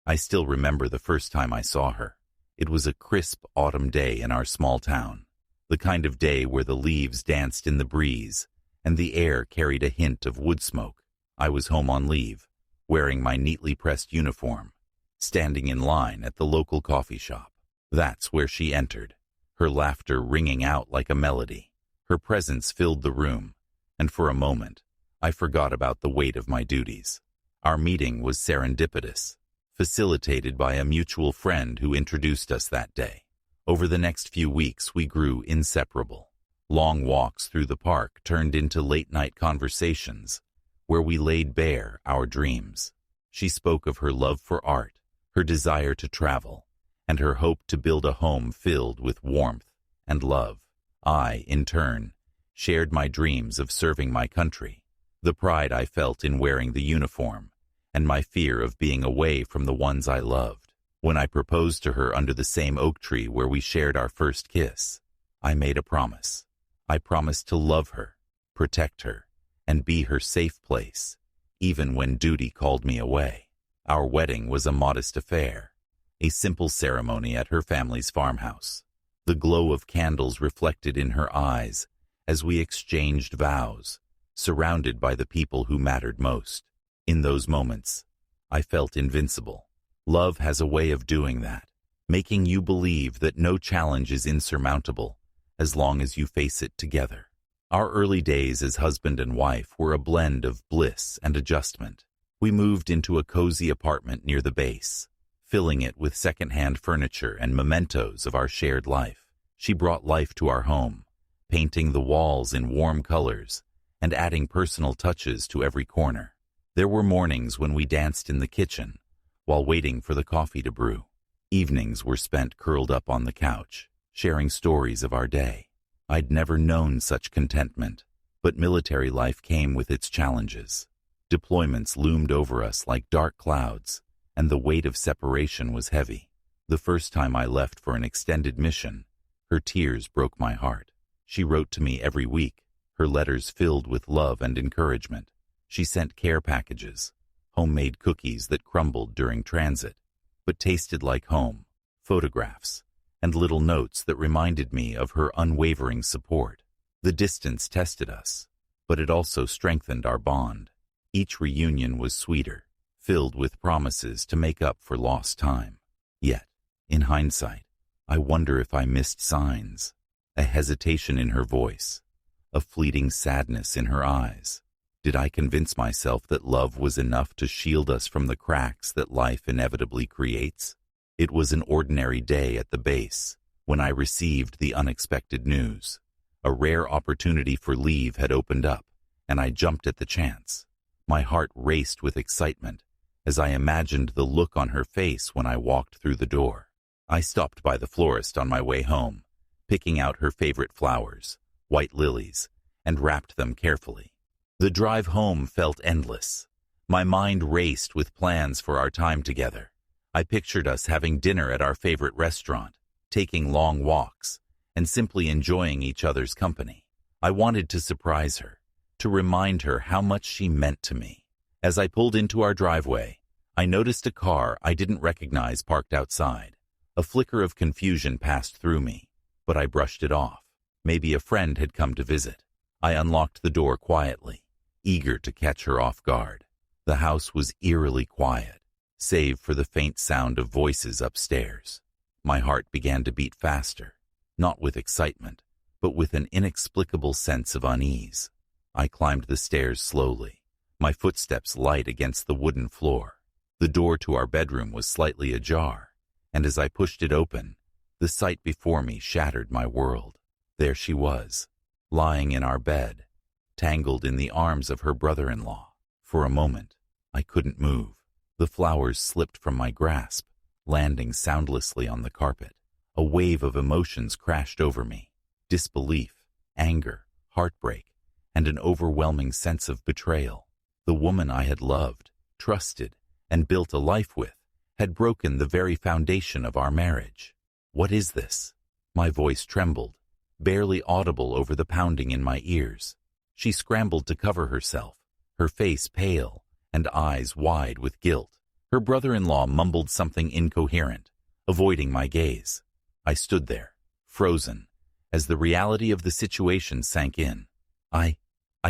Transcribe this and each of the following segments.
I still remember the first time I saw her. It was a crisp autumn day in our small town, the kind of day where the leaves danced in the breeze and the air carried a hint of wood smoke. I was home on leave, wearing my neatly pressed uniform, standing in line at the local coffee shop. That's where she entered, her laughter ringing out like a melody. Her presence filled the room, and for a moment, I forgot about the weight of my duties. Our meeting was serendipitous, facilitated by a mutual friend who introduced us that day. Over the next few weeks, we grew inseparable. Long walks through the park turned into late-night conversations, where we laid bare our dreams. She spoke of her love for art, her desire to travel, and her hope to build a home filled with warmth and love. I, in turn, shared my dreams of serving my country, the pride I felt in wearing the uniform, and my fear of being away from the ones I loved. When I proposed to her under the same oak tree where we shared our first kiss, I made a promise. I promised to love her, protect her, and be her safe place, even when duty called me away. Our wedding was a modest affair, a simple ceremony at her family's farmhouse. The glow of candles reflected in her eyes as we exchanged vows, surrounded by the people who mattered most. In those moments, I felt invincible. Love has a way of doing that, making you believe that no challenge is insurmountable as long as you face it together. Our early days as husband and wife were a blend of bliss and adjustment. We moved into a cozy apartment near the base, filling it with second-hand furniture and mementos of our shared life. She brought life to our home, painting the walls in warm colors and adding personal touches to every corner. There were mornings when we danced in the kitchen while waiting for the coffee to brew. Evenings were spent curled up on the couch, sharing stories of our day. I'd never known such contentment, but military life came with its challenges. Deployments loomed over us like dark clouds, and the weight of separation was heavy. The first time I left for an extended mission, her tears broke my heart. She wrote to me every week, her letters filled with love and encouragement. She sent care packages, homemade cookies that crumbled during transit, but tasted like home, photographs, and little notes that reminded me of her unwavering support. The distance tested us, but it also strengthened our bond. Each reunion was sweeter, filled with promises to make up for lost time. Yet, in hindsight, I wonder if I missed signs, a hesitation in her voice, a fleeting sadness in her eyes. Did I convince myself that love was enough to shield us from the cracks that life inevitably creates? It was an ordinary day at the base when I received the unexpected news. A rare opportunity for leave had opened up, and I jumped at the chance. My heart raced with excitement as I imagined the look on her face when I walked through the door. I stopped by the florist on my way home, picking out her favorite flowers, white lilies, and wrapped them carefully. The drive home felt endless. My mind raced with plans for our time together. I pictured us having dinner at our favorite restaurant, taking long walks, and simply enjoying each other's company. I wanted to surprise her, to remind her how much she meant to me. As I pulled into our driveway, I noticed a car I didn't recognize parked outside. A flicker of confusion passed through me, but I brushed it off. Maybe a friend had come to visit. I unlocked the door quietly, eager to catch her off guard. The house was eerily quiet, save for the faint sound of voices upstairs. My heart began to beat faster, not with excitement, but with an inexplicable sense of unease. I climbed the stairs slowly, my footsteps light against the wooden floor. The door to our bedroom was slightly ajar, and as I pushed it open, the sight before me shattered my world. There she was, lying in our bed, tangled in the arms of her brother-in-law. For a moment, I couldn't move. The flowers slipped from my grasp, landing soundlessly on the carpet. A wave of emotions crashed over me: disbelief, anger, heartbreak, and an overwhelming sense of betrayal. The woman I had loved, trusted, and built a life with had broken the very foundation of our marriage. What is this? My voice trembled, barely audible over the pounding in my ears. She scrambled to cover herself, her face pale and eyes wide with guilt. Her brother-in-law mumbled something incoherent, avoiding my gaze. I stood there, frozen, as the reality of the situation sank in. I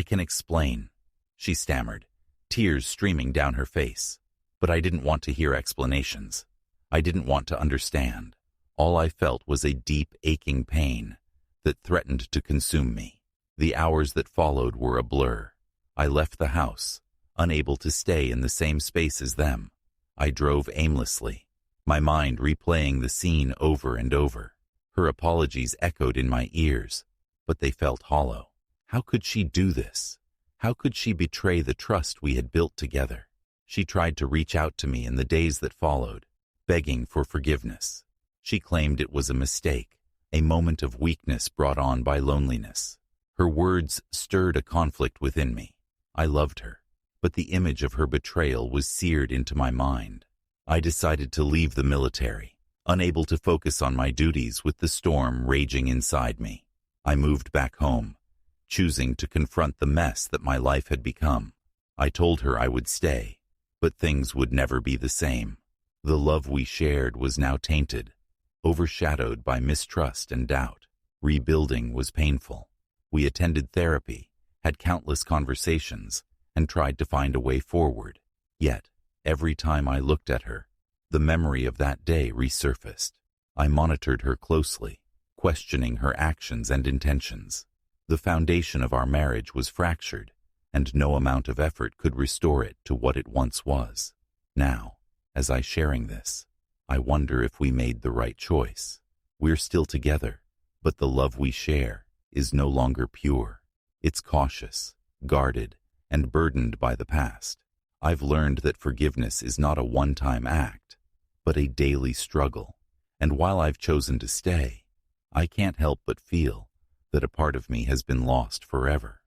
can explain, she stammered, tears streaming down her face. But I didn't want to hear explanations. I didn't want to understand. All I felt was a deep, aching pain that threatened to consume me. The hours that followed were a blur. I left the house, unable to stay in the same space as them. I drove aimlessly, my mind replaying the scene over and over. Her apologies echoed in my ears, but they felt hollow. How could she do this? How could she betray the trust we had built together? She tried to reach out to me in the days that followed, begging for forgiveness. She claimed it was a mistake, a moment of weakness brought on by loneliness. Her words stirred a conflict within me. I loved her, but the image of her betrayal was seared into my mind. I decided to leave the military, unable to focus on my duties with the storm raging inside me. I moved back home, choosing to confront the mess that my life had become. I told her I would stay, but things would never be the same. The love we shared was now tainted, overshadowed by mistrust and doubt. Rebuilding was painful. We attended therapy, had countless conversations, and tried to find a way forward. Yet, every time I looked at her, the memory of that day resurfaced. I monitored her closely, questioning her actions and intentions. The foundation of our marriage was fractured, and no amount of effort could restore it to what it once was. Now, as I sharing this, I wonder if we made the right choice. We're still together, but the love we share is no longer pure. It's cautious, guarded, and burdened by the past. I've learned that forgiveness is not a one-time act, but a daily struggle. And while I've chosen to stay, I can't help but feel that a part of me has been lost forever.